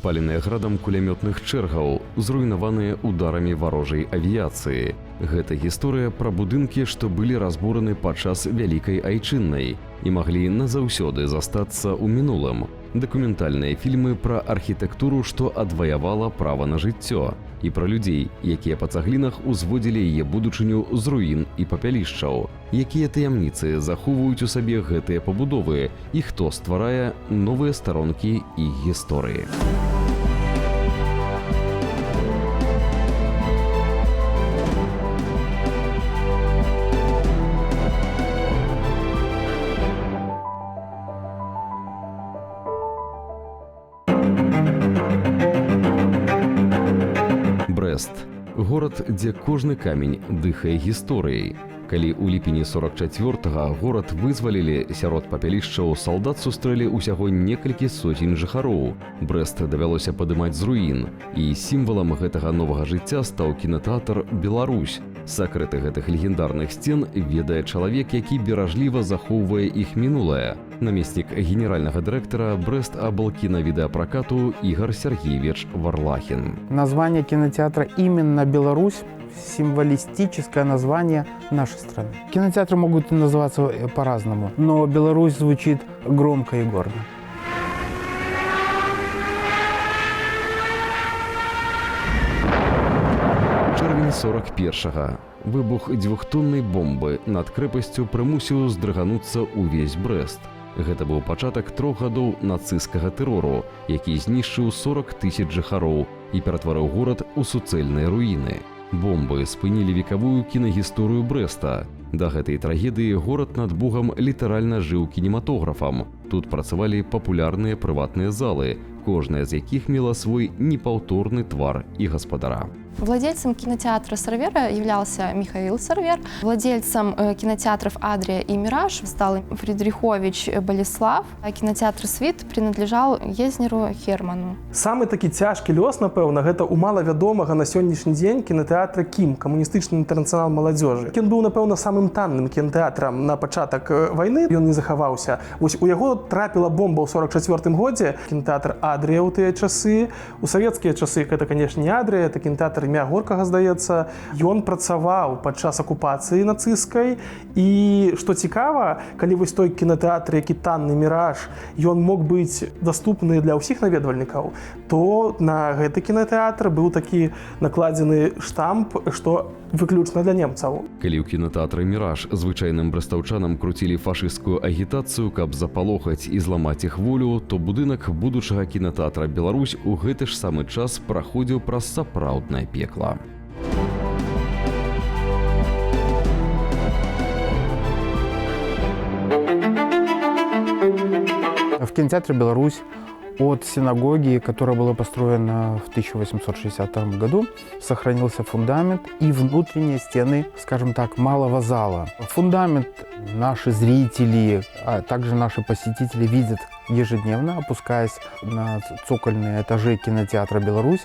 спаленыя градам кулямётных чэргаў, зруйнаваныя ударамі варожай авіяцыі. Гэта гісторыя пра будынкі, што былі разбураны падчас Вялікай Айчыннай і маглі назаўсёды застацца ў мінулым. Дакументальныя фільмы пра архітэктуру, што адваявала права на жыццё, і пра людзей, якія па цаглінах узводзілі яе будучыню з руін і папялішчаў. Якія таямніцы захоўваюць у сабе гэтыя пабудовы і хто стварае новыя старонкі іх гісторыі. Брэст – горад, дзе кожны камень дыхае гісторыяй. Калі ў ліпені 44-го горад вызвалілі, сярод папялішчаў салдат сустрэлі ўсяго некалькі соцень жыхароў. Брэст давялося падымаць з руін, і сімвалам гэтага новага жыцця стаў кінатэатр «Беларусь». Сакрэты гэтых легендарных сцен ведае чалавек, які беражліва захоўвае іх минулае. Намеснік генеральнага дырэктара Брэст аблкіна-відэапракату Игорь Сергеевич Варлахин. Название кинотеатра именно «Беларусь» – символистическое название нашей страны. Кинотеатры могут называться по-разному, но Беларусь звучит громко и гордо. Чэрвень 41-го. Выбух двухтоннай бомбы над крэпасцю прымусіў здрыгануцца ўвесь Брэст. Гэта быў пачатак 3 гадоў нацысцкага тэрору, які знішчыў 40 000 жыхароў і ператварыў горад у суцэльныя руіны. Бомбы спынілі векавую кінагісторыю Брэста. Да гэтай трагедыі горад над Бугам літаральна жыў кінематографам. Тут працавалі папулярныя прыватныя залы, кожная з якіх мела свой непаўторны твар і гаспадара. Владельцем кинотеатра «Сарвера» являлся Михаил Сарвер. Владельцем кинотеатров «Адрия» и «Мираж» стал Фридрихович Болеслав. А кинотеатр «Свит» принадлежал Езнеру Херману. Самы такі цяжкі лёс, напэўна, гэта ў малавядомага на сённяшні дзень кінатэатра «Кім» – камуністычны інтэрнацыянал маладзёжы. Ён быў, напэўна, самым танным кінатэатрам на пачатак вайны. Ён не захаваўся. Вось у яго трапіла бомба ў 44-м годзе. Кінатэатр «Адрия» ў тыя часы. У савецкія часы гэта, канешне, не «Адрия», это кінатэатр імя Горкага, здаецца. Ён працаваў падчас акупацыі нацысцкай. І, што цікава, калі вось той кінатэатр, які танны «Міраж», ён мог быць даступны для ўсіх наведвальнікаў, то на гэты кінатэатр быў такі накладзены штамп, што выключна для немцаў. Калі ў кінатэатры «Міраж» звычайным брэстаўчанам круцілі фашысцкую агітацыю, каб запалохаць і зламаць іх волю, то будынак будучага кінатэатра «Беларусь» у гэты ж самы час праходзіў праз сапраўднае пекла. В кинотеатре «Беларусь» от синагоги, которая была построена в 1860 году, сохранился фундамент и внутренние стены, скажем так, малого зала. Фундамент наши зрители, а также наши посетители видят ежедневно, опускаясь на цокольные этажи кинотеатра «Беларусь»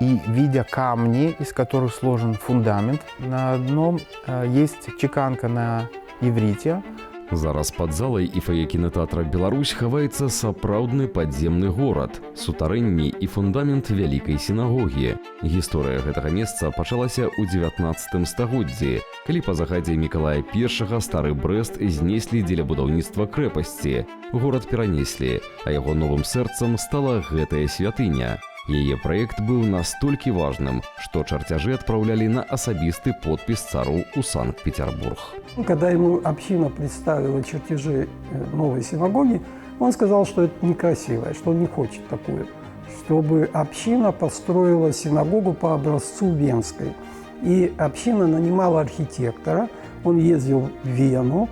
и видя камни, из которых сложен фундамент. На одном есть чеканка на иврите. Зараз пад залай і фае кінатэатра «Беларусь» хаваецца сапраўдны падземны горад, сутарэнні і фундамент вялікай сінагогі. Гісторыя гэтага месца пачалася ў 19 стагоддзі, калі па загадзе Мікалая I стары Брэст знеслі дзеля будаўніцтва крэпасці. Горад перанеслі, а яго новым сэрцам стала гэтая святыня. Яе праект быў настолькі важным, што чарцяжы адпраўлялі на асабісты подпіс цару ў Санкт-Петербург. Когда ему община представила чертежи новой синагоги, он сказал, что это некрасиво, что он не хочет такую, чтобы община построила синагогу по образцу венской. И община нанимала архитектора, он ездил в Вену,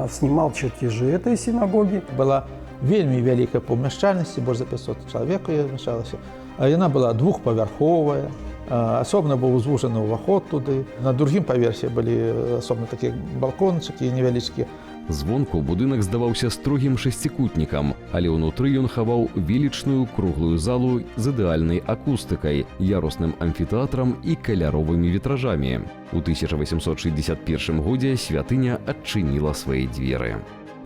снимал чертежи этой синагоги. Была вельмі вялікая па ўмяшчальнасці, больш за 500 чалавек умяшчалася. Яна была двухпавярховая, асобна быў узвужаны ўваход туды. На другім паверсе былі асобна такія балкончыкі невялічкія. Звонку будынак здаваўся строгім шасцікутнікам, але ўнутры ён хаваў велічную круглую залу з ідэальнай акустыкай, ярусным амфітэатрам і каляровымі вітражамі. У 1861 годзе святыня адчыніла свае дзверы.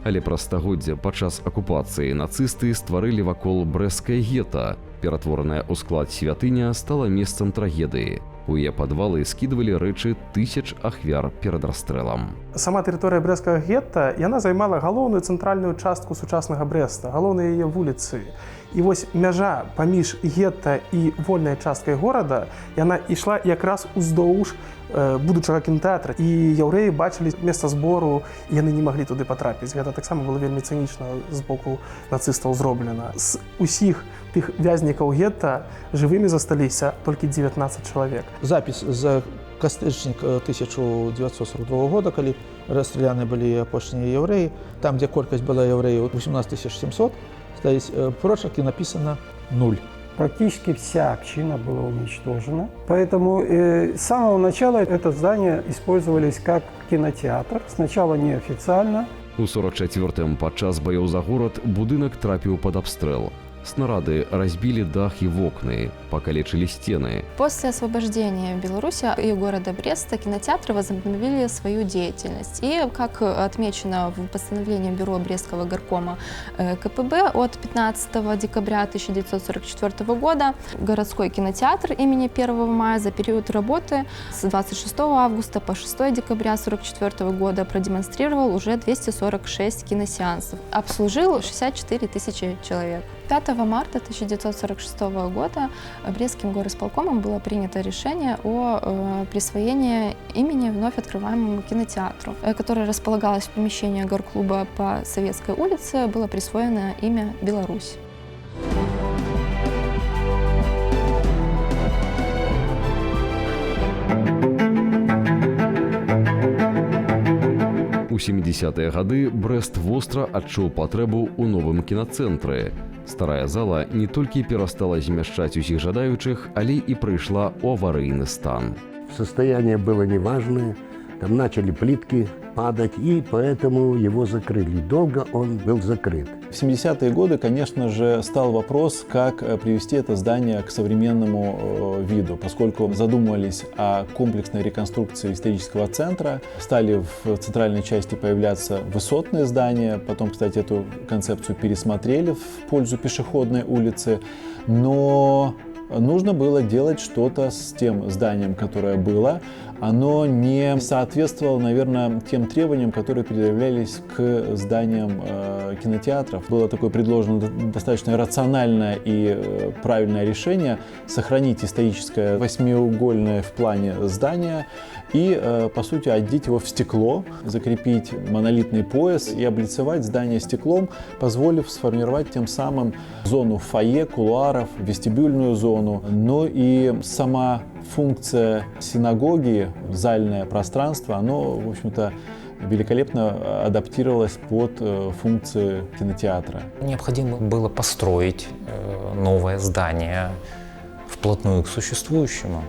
Але праз стагоддзя падчас акупацыі нацысты стварылі вакол брэсцкае гета. Ператвораная ў склад святыня стала месцам трагедыі. У яе падвалы скідвалі рэчы тысяч ахвяр перад расстрэлам. Сама тэрыторыя брэсцкага гетта яна займала галоўную цэнтральную частку сучаснага Брэста, галоўныя яе вуліцы. І вось мяжа паміж гетта і вольнай часткай горада яна ішла якраз уздоўж будучага кінатэатра. І яўрэі бачылі месца збору, і яны не маглі туды патрапіць. Гэта таксама было вельмі цынічна з боку нацыстаў зроблена. З усіх тых вязнікаў гетта жывымі засталіся толькі 19 чалавек. Запіс за кастрычнік 1942 года, калі расстраляны былі апошнія яўрэі, там, дзе колькасць была яўрэяў 18 700, стаіць прочерк і написано 0. Практически вся община была уничтожена. Поэтому с самого начала это здание использовались как кинотеатр. Сначала неофициально. У 44-м падчас баёў за горад будынак трапіў пад абстрэл. Снарады разбили дах и окна, покалечили стены. После освобождения Беларуси и города Бреста кинотеатры возобновили свою деятельность. И, как отмечено в постановлении Бюро Брестского горкома КПБ от 15 декабря 1944 года, городской кинотеатр имени 1 мая за период работы с 26 августа по 6 декабря 1944 года продемонстрировал уже 246 киносеансов. Обслужил 64 тысячи человек. 5 марта 1946 года Брестским горосполкомом было принято решение о присвоении имени вновь открываемому кинотеатру, которое располагалось в помещении горклуба по Советской улице, было присвоено имя «Беларусь». У 70-е гады Брэст востра адчуў патрэбу ў новым кінацэнтры. Старая зала не толькі перастала змяшчаць усіх жадаючых, але і прыйшла ў аварыйны стан. Состояние было неважное, там начали плитки падать, и поэтому его закрыли. Долго он был закрыт. В 70-е годы, конечно же, стал вопрос, как привести это здание к современному виду, поскольку задумывались о комплексной реконструкции исторического центра, стали в центральной части появляться высотные здания, потом, кстати, эту концепцию пересмотрели в пользу пешеходной улицы, но нужно было делать что-то с тем зданием, которое было. Оно не соответствовало, наверное, тем требованиям, которые предъявлялись к зданиям кинотеатров. Было такое предложено достаточно рациональное и правильное решение сохранить историческое восьмиугольное в плане здание и, по сути, одеть его в стекло, закрепить монолитный пояс и облицевать здание стеклом, позволив сформировать тем самым зону фойе, кулуаров, вестибюльную зону. Но и сама функция синагоги, зальное пространство, оно, в общем-то, великолепно адаптировалось под функции кинотеатра. Необходимо было построить новое здание вплотную к существующему.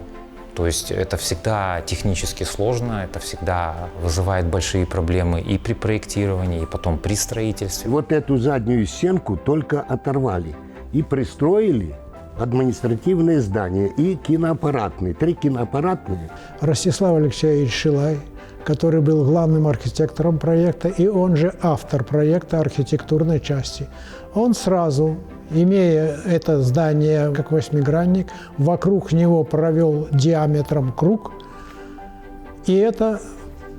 То есть это всегда технически сложно, это всегда вызывает большие проблемы и при проектировании, и потом при строительстве. Вот эту заднюю стенку только оторвали и пристроили административные здания и киноаппаратные, 3 киноаппаратные. Ростислав Алексеевич Шилай, который был главным архитектором проекта, и он же автор проекта архитектурной части. Он сразу, имея это здание как восьмигранник, вокруг него провел диаметром круг, и это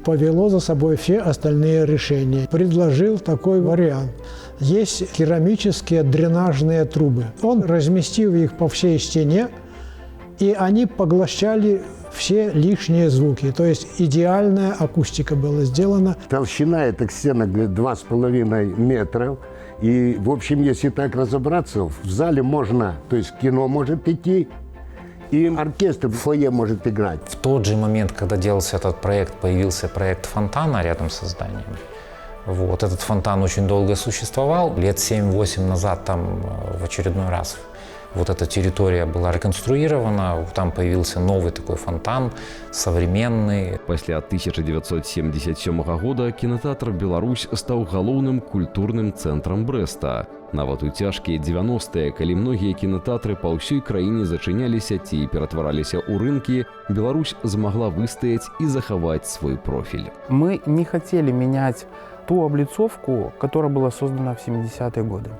повело за собой все остальные решения. Предложил такой вариант. Есть керамические дренажные трубы. Он разместил их по всей стене, и они поглощали все лишние звуки. То есть идеальная акустика была сделана. Толщина этих стенок 2,5 метра. И, в общем, если так разобраться, в зале можно, то есть кино может идти, и оркестр в фойе может играть. В тот же момент, когда делался этот проект, появился проект фонтана рядом со зданием. Вот. Этот фонтан очень долго существовал. Лет 7-8 назад там в очередной раз вот эта территория была реконструирована, там появился новый такой фонтан, современный. Пасля 1977 года кінотэатр «Беларусь» стаў галоўным культурным цэнтрам Брэста. Нават у цяжкія 90-е, калі многія кінотэатры па ўсёй краіне зачыняліся ці ператвараліся ў рынкі, Беларусь змагла выстаяць і захаваць свой профіль. Мы не хотели менять ту облицовку, которая была создана в 70-е годы.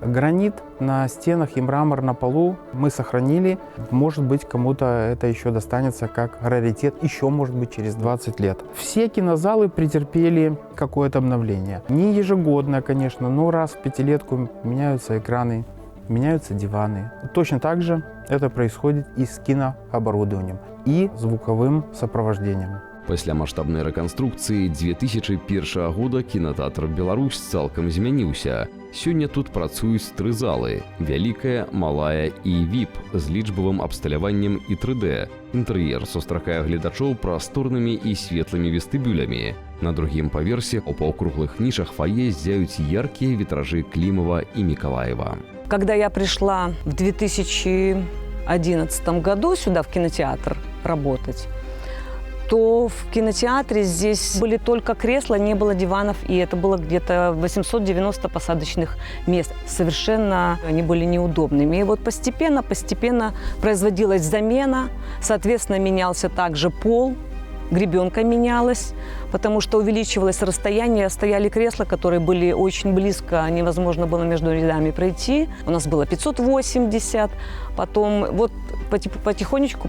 Гранит на стенах и мрамор на полу мы сохранили. Может быть, кому-то это еще достанется как раритет, еще, может быть, через 20 лет. Все кинозалы претерпели какое-то обновление. Не ежегодно, конечно, но раз в пятилетку меняются экраны, меняются диваны. Точно так же это происходит и с кинооборудованием, и звуковым сопровождением. Пасля маштабнай рэканструкцыі 2001 года кінатэатр «Беларусь» цалкам змяніўся. Сёння тут працуюць 3 залы – вялікая, малая і VIP з лічбавым абсталяваннем і 3D. Інтэр'ер сустракае гледачоў прасторнымі і светлымі вестыбюлямі. На другім паверсе у паўкруглых нішах фае ззяюць яркія вітражы Клімова і Миколаева. Когда я пришла в 2011 году сюда в кинотеатр работать, то в кинотеатре здесь были только кресла, не было диванов, и это было где-то 890 посадочных мест. Совершенно они были неудобными. И вот постепенно производилась замена, соответственно, менялся также пол, гребенка менялась, потому что увеличивалось расстояние, стояли кресла, которые были очень близко, невозможно было между рядами пройти. У нас было 580, потом вот потихонечку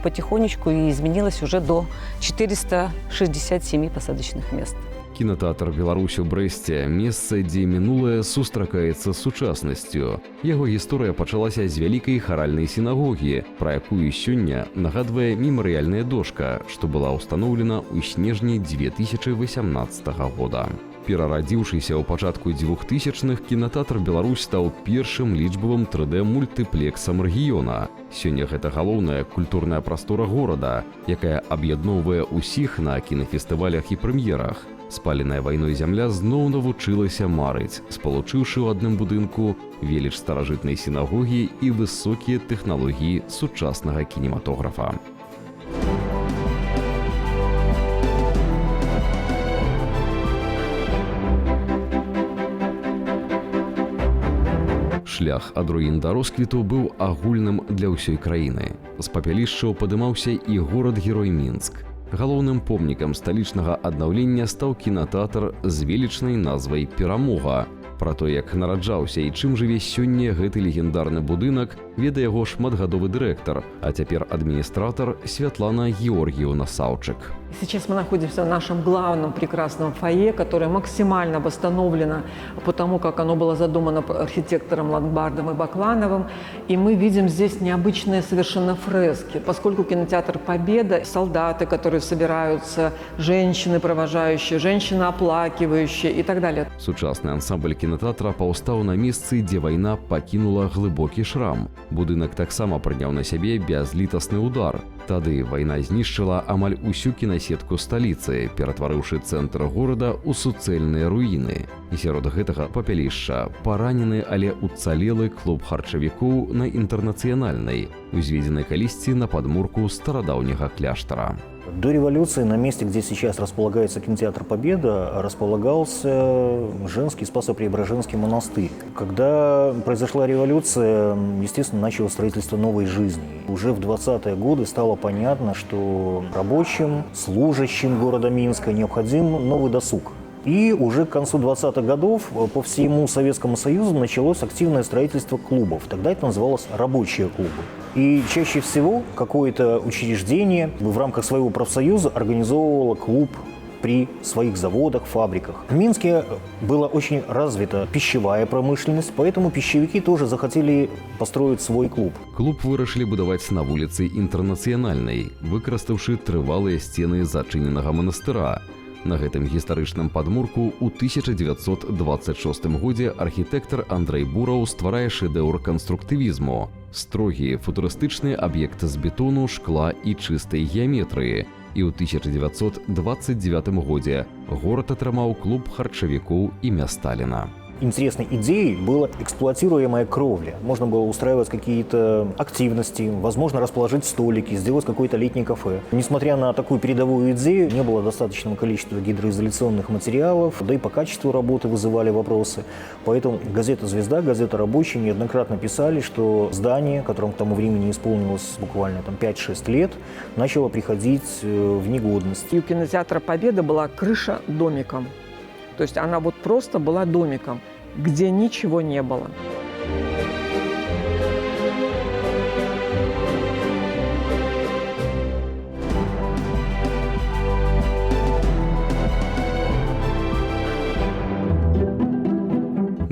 и изменилось уже до 467 посадочных мест. Кінатэатр «Беларусь» у Брэсце – месца, дзе мінулае сустракаецца з сучаснасцю. Яго гісторыя пачалася з вялікай харальнай сінагогі, пра якую сёння нагадвае мемарыяльная дошка, што была ўстаноўлена ў снежні 2018 года. Перарадзіўшыся ў пачатку 2000-х, кінатэатр «Беларусь» стаў першым лічбавым 3D-мультыплексам рэгіёна. Сёння гэта галоўная культурная прастора горада, якая аб'ядноўвае ўсіх на кінафестывалях і прэм'ерах. Спаленая вайной зямля зноў навучылася марыць, спалучыўшы ў адным будынку веліч старажытнай сінагогі і высокія тэхналогіі сучаснага кінематографа. Шлях ад руін да росквіту быў агульным для ўсёй краіны. З папялішчаў падымаўся і горад-герой Мінск. Галоўным помнікам сталічнага аднаўлення стаў кінатэатр з велічнай назвай «Перамога». Пра то, як нараджаўся і чым жыве сёння гэты легендарны будынак, ведае яго шматгадовы дырэктар, а цяпер адміністратар Святлана Георгіевна Саўчык. Сейчас мы находимся в нашем главном прекрасном фойе, которое максимально восстановлено по тому, как оно было задумано архитектором Ломбардом и Баклановым. И мы видим здесь необычные совершенно фрески. Поскольку кинотеатр «Победа», солдаты, которые собираются, женщины провожающие, женщины оплакивающие и так далее. Сучасны ансамбль кінатэатра паўстаў на месцы, дзе вайна пакінула глыбокі шрам. Будынак таксама прыняў на сябе бязлітасны удар. Тады вайна знішчыла амаль усю кінасетку сталіцы, ператварыўшы цэнтр горада ў суцэльныя руіны. І сярод гэтага папялішча паранены, але уцалелы клуб харчавікоў на Інтэрнацыянальнай, узведзены калісьці на падмурку старадаўняга кляштара. До революции на месте, где сейчас располагается кинотеатр «Победа», располагался женский Спасо-Преображенский монастырь. Когда произошла революция, естественно, началось строительство новой жизни. Уже в 20-е годы стало понятно, что рабочим, служащим города Минска необходим новый досуг. И уже к концу 20-х годов по всему Советскому Союзу началось активное строительство клубов. Тогда это называлось «рабочие клубы». И чаще всего какое-то учреждение в рамках своего профсоюза организовывало клуб при своих заводах, фабриках. В Минске была очень развита пищевая промышленность, поэтому пищевики тоже захотели построить свой клуб. Клуб вырашылі будаваць на вуліцы Інтэрнацыянальнай, выкарыстаўшы трывалыя сцены зачыненага манастыра. На гэтым гістарычным падмурку ў 1926 годзе архітэктар Андрэй Бураў стварае шэдэўр канструктывізму. Строгі футурыстычны аб'ект з бетону, шкла і чыстай геаметрыі. І ў 1929 годзе горад атрымаў клуб харчавікоў імя Сталіна. Интересной идеей была эксплуатируемая кровля. Можно было устраивать какие-то активности, возможно, расположить столики, сделать какое-то летнее кафе. Несмотря на такую передовую идею, не было достаточного количества гидроизоляционных материалов, да и по качеству работы вызывали вопросы. Поэтому газета «Звезда», газета «Рабочий» неоднократно писали, что здание, которому к тому времени исполнилось буквально 5-6 лет, начало приходить в негодность. И у кинотеатра «Победа» была крыша домиком. То есть она вот просто была домиком, где ничего не было.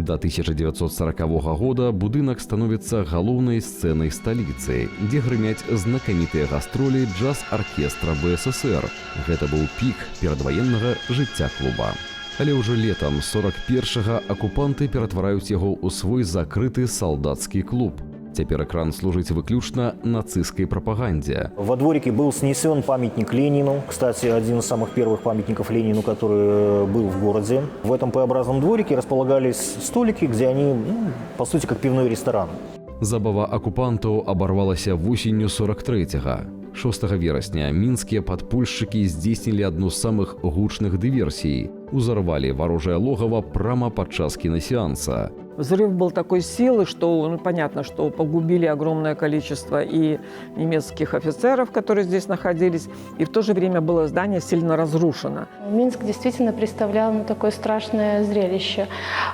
До 1940 года будынак становится галоўнай сценай сталіцы, дзе грымяць знакамітыя гастроли джаз-аркестра БССР. Гэта быў пік перадваеннага жыцця клуба. Але ўжо летам 41-га акупанты ператвараюць яго ў свой закрыты салдацкі клуб. Теперь экран служит выключно нацистской пропаганде. Во дворике был снесен памятник Ленину. Кстати, один из самых первых памятников Ленину, который был в городе. В этом П-образном дворике располагались столики, где они, по сути, как пивной ресторан. Забава акупантаў абарвалася восенню 43-го. 6 верасня мінскія падпольшчыкі здзейснілі адну з самых гучных дыверсій. Узорвали ворожее логово прямо подчас киносеанса. Взрыв был такой силы, что понятно, что погубили огромное количество и немецких офицеров, которые здесь находились, и в то же время было здание сильно разрушено. Минск действительно представлял такое страшное зрелище.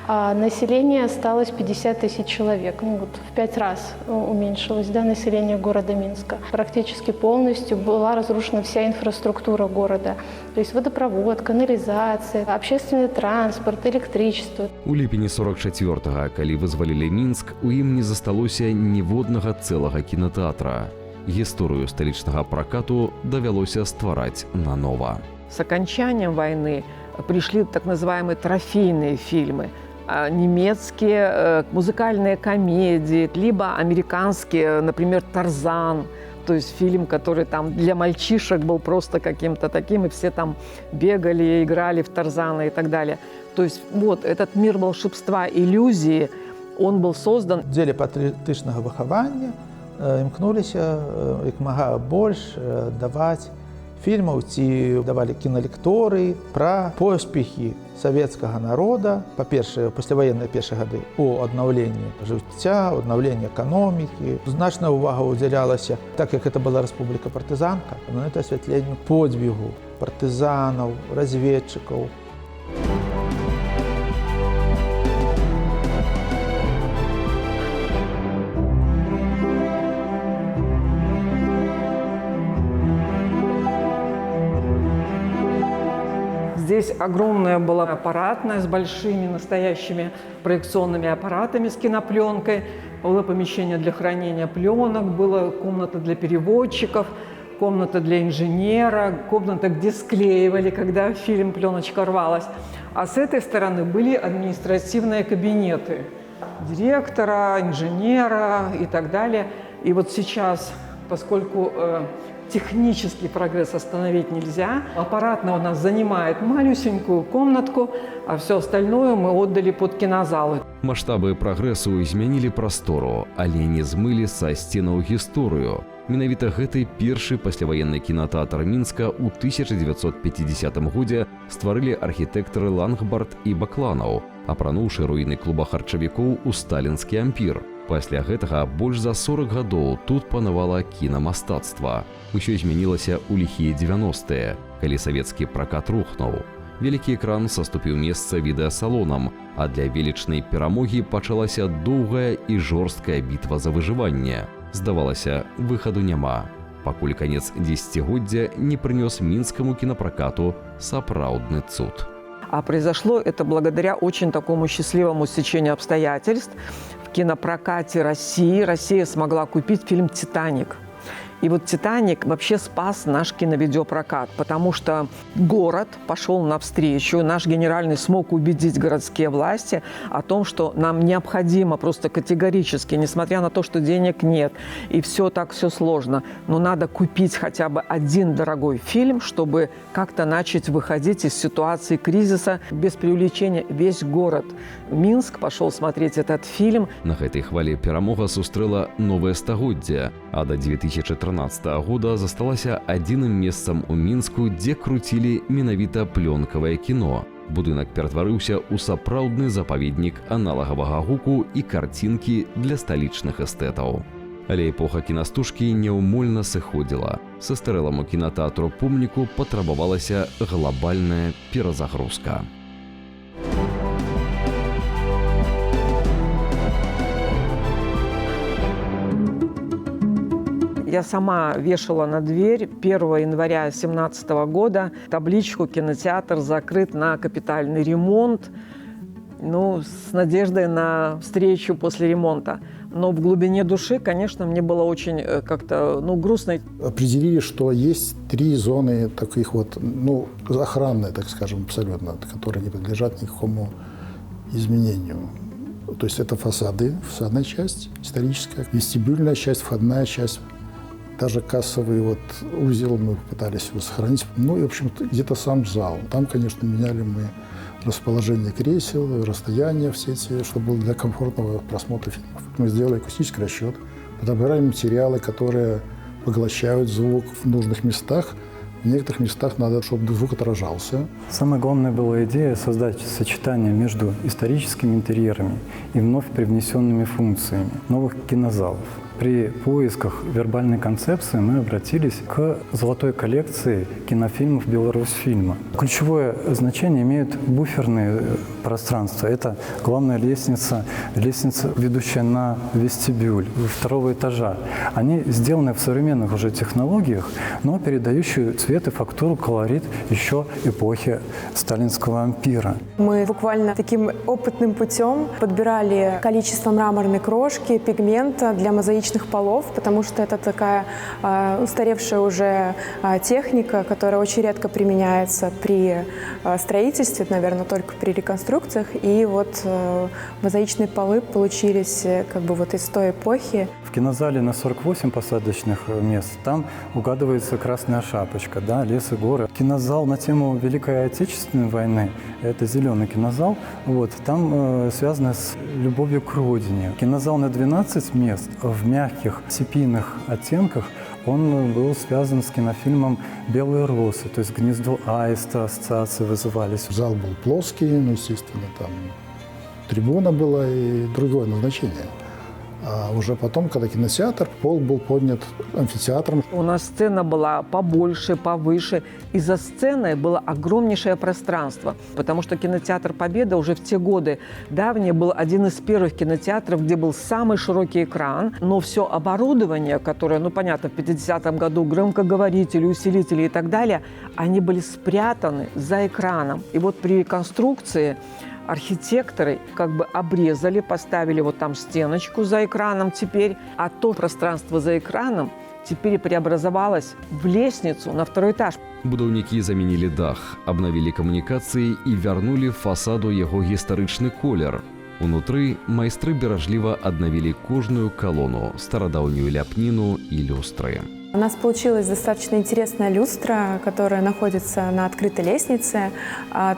Население осталось 50 тысяч человек. В 5 раз уменьшилось население города Минска. Практически полностью была разрушена вся инфраструктура города. То есть водопровод, канализация, общественный транспорт, электричество. У ліпені 44-го, калі вызвалілі Мінск, у ім не засталося ніводнага цэлага кінотэатра. Гісторыю сталічнага пракату давялося ствараць нанова. С окончанием войны пришли так называемые трофейные фильмы. Немецкие музыкальные комедии, либо американские, например, «Тарзан». То есть фильм, который там для мальчишек был просто каким-то таким, и все там бегали, играли в Тарзана и так далее. То есть вот этот мир волшебства, иллюзии, он был создан. В деле патрыятычнага выхавання імкнуліся як мага больш даваць фільмаў ці давалі кіналекторыі пра поспехі савецкага народа, па-першае, пасляваенныя першыя гады у аднаўленні жыцця, аднаўленні эканомікі. Значная ўвага ўдзялялася, так як это была рэспубліка партызанка, на это асвятленню подзвігу партызанаў, разведчыкаў. Здесь огромная была аппаратная с большими настоящими проекционными аппаратами с кинопленкой. Было помещение для хранения пленок, была комната для переводчиков, комната для инженера, комната, где склеивали, когда фильм, пленочка рвалась. А с этой стороны были административные кабинеты директора, инженера и так далее. И вот сейчас, поскольку технический прогресс остановить нельзя. Аппаратная у нас занимает малюсенькую комнатку, а все остальное мы отдали под кинозалы. Масштабы прагрэсу змянілі прастору, але не змылі са сценаў гісторыю. Менавіта гэты першы пасляваенны кінатэатр Мінска ў 1950 годзе стварылі архітэктары Лангбард і Бакланаў, апрануўшы руіны клуба харчавікоў у сталінскі ампір. Пасля гэтага больш за 40 гадоў тут панавала кінамастацтва. Усё змянілася ў ліхія 90-е, калі савецкі пракат рухнуў. Вялікі экран саступіў месца відэасалонам, а для велічнай перамогі пачалася доўгая і жорсткая бітва за выжыванне. Здавалася, выхаду няма, пакуль канец дзесяцігоддзя не прынёс мінскаму кінапракату сапраўдны цуд. А произошло это благодаря очень такому счастливому стечению обстоятельств. В кинопрокате России Россия смогла купить фильм «Титаник». И вот «Титаник» вообще спас наш киновидеопрокат, потому что город пошел навстречу, наш генеральный смог убедить городские власти о том, что нам необходимо просто категорически, несмотря на то, что денег нет, и все так, все сложно, но надо купить хотя бы один дорогой фильм, чтобы как-то начать выходить из ситуации кризиса. Без преувеличения, весь город Минск пошел смотреть этот фильм. На гэтай хвале перамога сустрэла новае стагоддзе, а до 2013 года засталася адзіным месцам у Мінску, дзе круцілі менавіта плёнкавае кіно. Будынак ператварыўся ў сапраўдны запаведнік аналагавага гуку і карцінкі для сталічных эстэтаў. Але эпоха кінастужкі няўмольна сыходзіла. Састарэламу кінатэатру помніку патрабавалася глобальная перазагрузка. Я сама вешала на дверь 1 января 2017 года табличку «Кинотеатр закрыт на капитальный ремонт». ну, с надеждой на встречу после ремонта. Но в глубине души, конечно, мне было очень как-то, ну, грустно. Определили, что есть 3 зоны таких вот, ну, охранные, так скажем, абсолютно, которые не подлежат никакому изменению. То есть это фасады, фасадная часть историческая, вестибюльная часть, входная часть, даже кассовый вот узел мы пытались его сохранить. Ну и, в общем, где-то сам зал. Там, конечно, меняли мы расположение кресел, расстояние все эти, чтобы было для комфортного просмотра фильмов. Мы сделали акустический расчет, подобрали материалы, которые поглощают звук в нужных местах. В некоторых местах надо, чтобы звук отражался. Самая главная была идея создать сочетание между историческими интерьерами и вновь привнесенными функциями новых кинозалов. При поисках вербальной концепции мы обратились к золотой коллекции кинофильмов «Беларусьфильма». Ключевое значение имеют буферные пространства. Это главная лестница, ведущая на вестибюль 2-го этажа. Они сделаны в современных уже технологиях, но передающие цвет и фактуру, колорит еще эпохи сталинского ампира. Мы буквально таким опытным путем подбирали количество мраморной крошки, пигмента для мозаичных полов, потому что это такая устаревшая уже техника, которая очень редко применяется при строительстве, наверное, только при реконструкциях. И вот мозаичные полы получились как бы вот из той эпохи. В кинозале на 48 посадочных мест там угадывается Красная Шапочка, да, лес и горы. Кинозал на тему Великой Отечественной войны, это зеленый кинозал, вот, там связано с любовью к родине. Кинозал на 12 мест в мягких сепийных оттенках, он был связан с кинофильмом «Белые росы», то есть «Гнездо аиста», ассоциации вызывались. Зал был плоский, ну, естественно, там трибуна была и другое назначение. А уже потом, когда кинотеатр, пол был поднят амфитеатром. У нас сцена была побольше, повыше, и за сценой было огромнейшее пространство, потому что кинотеатр «Победа» уже в те годы давние был один из первых кинотеатров, где был самый широкий экран, но все оборудование, которое, ну, понятно, в 50-м году, громкоговорители, усилители и так далее, они были спрятаны за экраном. И вот при реконструкции архитекторы как бы обрезали, поставили вот там стеночку за экраном теперь, а то пространство за экраном теперь преобразовалось в лестницу на 2-й этаж. Будаўнікі заменілі дах, абнавілі камунікацыі і вярнулі фасаду яго гістарычны колер. Унутры майстры беражліва аднавілі кожную калону, старадаўнюю ляпніну і люстры. У нас получилась достаточно интересная люстра, которая находится на открытой лестнице.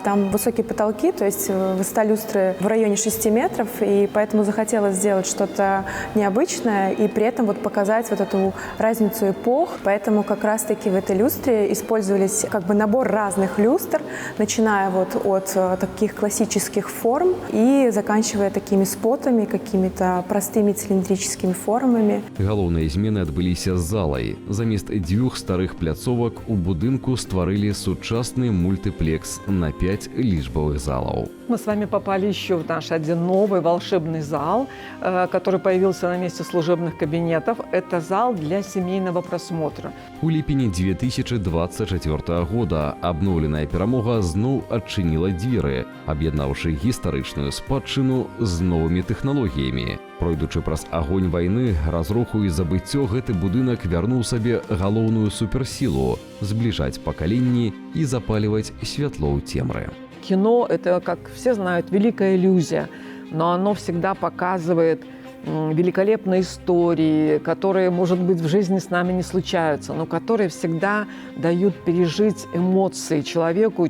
Там высокие потолки, то есть высота люстры в районе 6 метров, и поэтому захотелось сделать что-то необычное и при этом вот показать вот эту разницу эпох. Поэтому как раз-таки в этой люстре использовались как бы набор разных люстр, начиная вот от таких классических форм и заканчивая такими спотами, какими-то простыми цилиндрическими формами. Галоўныя змены адбыліся з залай. Замест 2 старых пляцовак у будынку стварылі сучасны мультиплекс на 5 лічбавых залаў. Мы с вами попали еще в наш один новый волшебный зал, который появился на месте служебных кабинетов. Это зал для семейного просмотра. У ліпені 2024 года абноўленая перамога зноў адчыніла дзверы, аб'яднаўшы гістарычную спадчыну з новымі тэхналогіямі. Пройдучы праз агонь вайны, разруху і забыццё, гэты будынак вярнуў сабе галоўную суперсілу – збліжаць пакаленні і запаліваць святло ў цемры. Кино – это, как все знают, великая иллюзия, но оно всегда показывает великолепные истории, которые, может быть, в жизни с нами не случаются, но которые всегда дают пережить эмоции человеку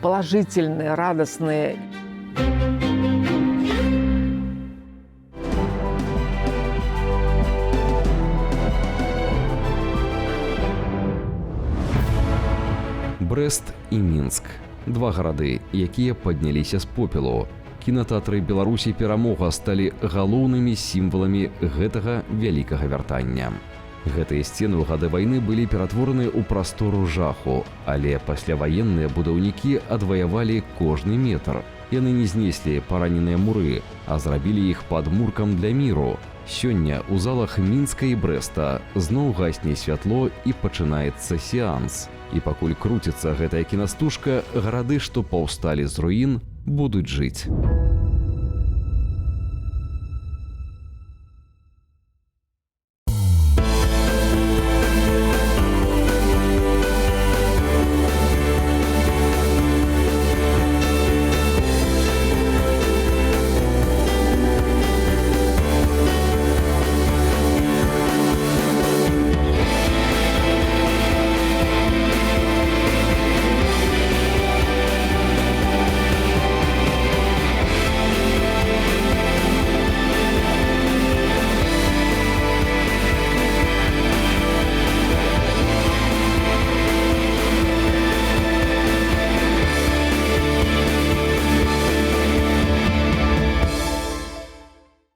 положительные, радостные. Брэст і Мінск. 2 гарады, якія падняліся з попелу. Кінатэатры Беларусі «Перамога» сталі галоўнымі сімваламі гэтага вялікага вяртання. Гэтыя сцены ў гады вайны былі ператвораны ў прастору жаху, але пасляваенныя будаўнікі адваявалі кожны метр. Яны не знеслі параненыя муры, а зрабілі іх падмуркам для міру. Сёння ў залах Мінска і Брэста зноў гасне святло і пачынаецца сеанс. І пакуль круціцца гэтая кінастужка, гарады, што паўсталі з руін, будуць жыць.